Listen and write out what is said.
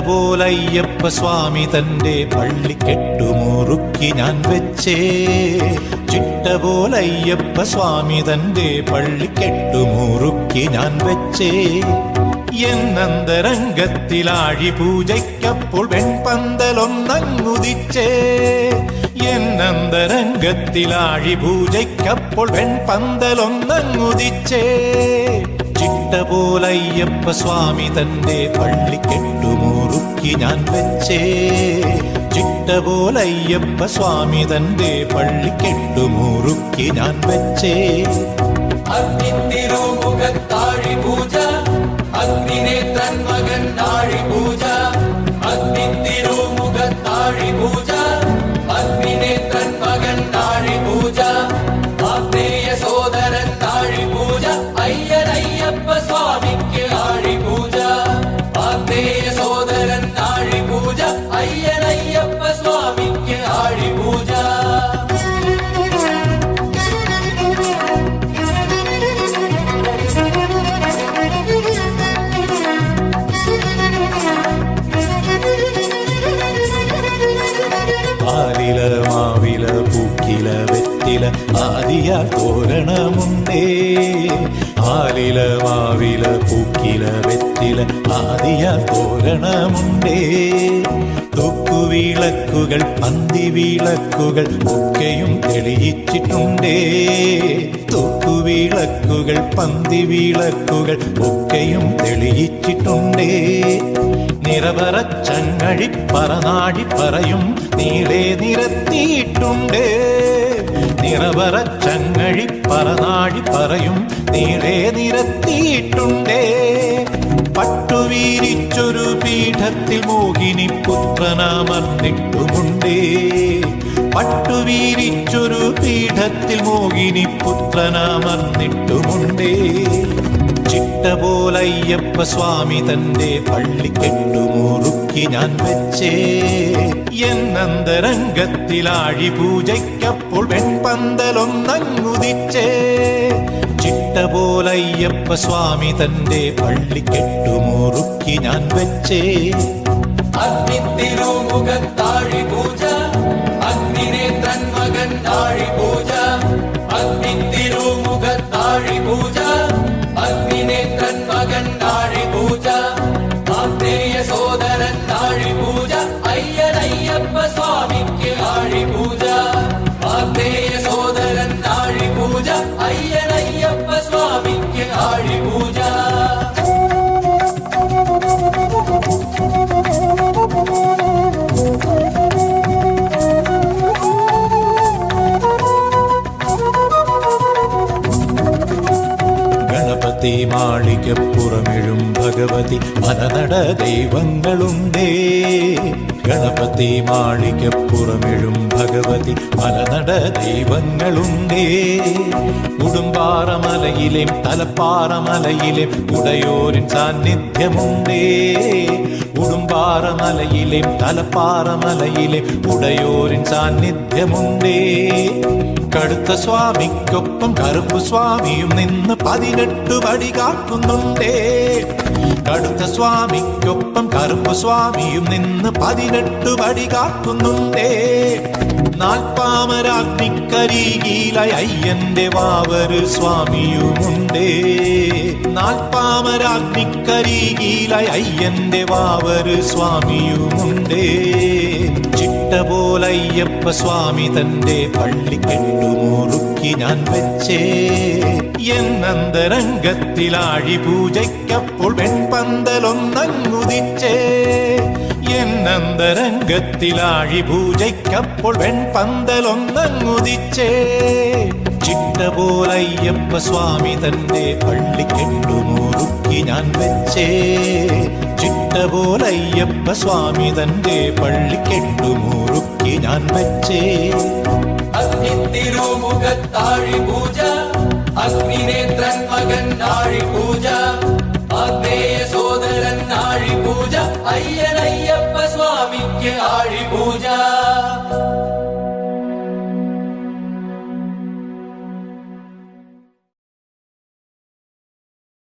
പോലയ്യപ്പ സ്വാമി തന്റെ പള്ളി കെട്ടുമുറുക്കി ഞാൻ വെച്ചേ. ചിട്ട പോലയ്യപ്പ സ്വാമി തന്റെ പള്ളി കെട്ടുമുറുക്കി ഞാൻ വെച്ചേ. എന്നന്തരംഗത്തിലാഴി പൂജയ്ക്കപ്പോൾ വെൺപന്തലൊന്നങ്ങുദിച്ചേ. എന്നന്തരംഗത്തിലാഴി പൂജയ്ക്കപ്പോൾ വെൺപന്തലൊന്നങ്ങുദിച്ചേ. ചിട്ട പോലയ്യപ്പ സ്വാമി തന്റെ പള്ളി കെട്ടുമുറുക്കി ഞാൻ വെച്ചേ. ചിട്ട പോലയ്യപ്പ സ്വാമി തന്റെ പള്ളി കെട്ടുമുറുക്കി ഞാൻ വെച്ചേ. അഗ്നിത്തിരുമുഖത്താഴി പൂജ, അഗ്നിനേത്രൻ മകൻ താഴി പൂജ. അഗ്നിത്തിരുമുഖത്താഴി പൂജ, അഗ്നിനേത്രൻ മകൻ താഴി പൂജ. ആത്മേയ സോദരൻ താഴി പൂജ, അയ്യനയ്യപ്പ സ്വാമിക്ക് ആഴി പൂജ. ആത്മേയ സോദരൻ താഴി പൂജ, അയ്യനയ്യപ്പ സ്വാമിക്ക് ആഴി പൂജ. ആലില മാവില പൂക്കില വെറ്റില ആദിയാൽ തോരണമുണ്ടേ. ആലില മാവില പൂക്കില വെറ്റില ആദിയാൽ തോരണമുണ്ടേ. തൂക്കുവിളക്കുകൾ പന്തിവിളക്കുകൾ ഒക്കെയും തെളിയിച്ചിട്ടുണ്ടേ. തൂക്കുവിളക്കുകൾ പന്തിവിളക്കുകൾ ഒക്കെയും തെളിയിച്ചിട്ടുണ്ടേ. നിറപറച്ചങ്ങഴി പറനാഴി പറയും നീളെ നിരത്തിയിട്ടുണ്ടേ. നിറപറച്ചങ്ങഴി പറനാഴി പറയും നീളെ നിരത്തിയിട്ടുണ്ടേ. പട്ടുവീരിച്ചൊരു പീഠത്തിൽ മോഹിനി പുത്രനമർന്നിട്ടുമുണ്ടേ. പട്ടുവീരിച്ചൊരു പീഠത്തിൽ മോഹിനി പുത്രനമർന്നിട്ടുമുണ്ടേ. ചിട്ട പോലയ്യപ്പ സ്വാമി തന്റെ പള്ളി കെട്ടുമുറുക്കി ഞാൻ വെച്ചേ. എന്നന്തരംഗത്തിലാഴി പൂജയ്ക്കപ്പോൾ വെൺപന്തലൊന്നങ്ങുദിച്ചേ. ചിട്ട പോലയ്യപ്പ സ്വാമി തന്റെ പള്ളി കെട്ടുമുറുക്കി ഞാൻ വെച്ചേ. അഗ്നിത്തിരുമുഖത്താഴി പൂജ, അഗ്നിനേത്രൻ മകൻ താഴി പൂജ. അഗ്നിത്തിരുമുഖത്താഴി പൂജ, അഗ്നിനേത്രൻ മകൻ താഴി പൂജ. ആത്മേയ സോദരൻ താഴി പൂജ, അയ്യനയ്യപ്പ സ്വാമിക്ക് ആഴി പൂജ. ആത്മേയ സോദരൻ താഴി പൂജ, അയ്യനയ്യപ്പ സ്വാമിക്ക് ആഴി പൂജ. ഗണപതി മാളികപ്പുറമെഴും ഭഗവതി മലനട ദൈവങ്ങളുണ്ടേ. ഗണപതി മാളികപ്പുറമെഴും ഭഗവതി മലനട ദൈവങ്ങളുണ്ടേ. ഉടുമ്പാറമലയിലെയും തലപ്പാറമലയിലെയും ഉടയോരിൻ സാന്നിധ്യമുണ്ടേ. ഉടുമ്പാറമലയിലെയും തലപ്പാറമലയിലെയും ഉടയോരിൻ സാന്നിധ്യമുണ്ടേ. കടുത്ത സ്വാമിക്കൊപ്പം കറുപ്പ് സ്വാമിയും നിന്ന് 18 പടി കാക്കുന്നുണ്ടേ. കടുത്ത സ്വാമിക്കൊപ്പം കറുപ്പ് സ്വാമിയും നിന്ന് 18 പടി കാക്കുന്നുണ്ടേ. നാൽപ്പാമരാഗ്നിക്കരികിലായി അയ്യന്റെ വാവര് സ്വാമിയുമുണ്ടേ. നാൽപ്പാമരാഗ്നിക്കരികിലായി അയ്യന്റെ വാവര് സ്വാമിയുമുണ്ടേ. ചിട്ട പോലയ്യപ്പ സ്വാമി തന്റെ പള്ളി കെട്ടുമുറുക്കി ഞാൻ വെച്ചേ. എന്നന്തരംഗത്തിലാഴി പൂജയ്ക്കപ്പോൾ വെൺപന്തലൊന്നങ്ങുദിച്ചേ. എന്നന്തരംഗത്തിലാഴി പൂജയ്ക്കപ്പോൾ വെൺപന്തലൊന്നങ്ങുദിച്ചേ. ചിട്ട പോലയ്യപ്പ സ്വാമി തന്റെ പള്ളിക്കെട്ടുമുറുക്കി ഞാൻ വെച്ചേ ചിട്ട പോലയ്യപ്പ സ്വാമി തന്റെ പള്ളിക്കെട്ടുമുറുക്കി ഞാൻ വെച്ചേ അഗ്നിത്തിരുമുഖത്താഴി പൂജ അഗ്നിനേത്രൻ മകൻ നാഴി പൂജ ആഗ്നേയ സോദരൻ നാഴി പൂജ അയ്യനയ്യപ്പ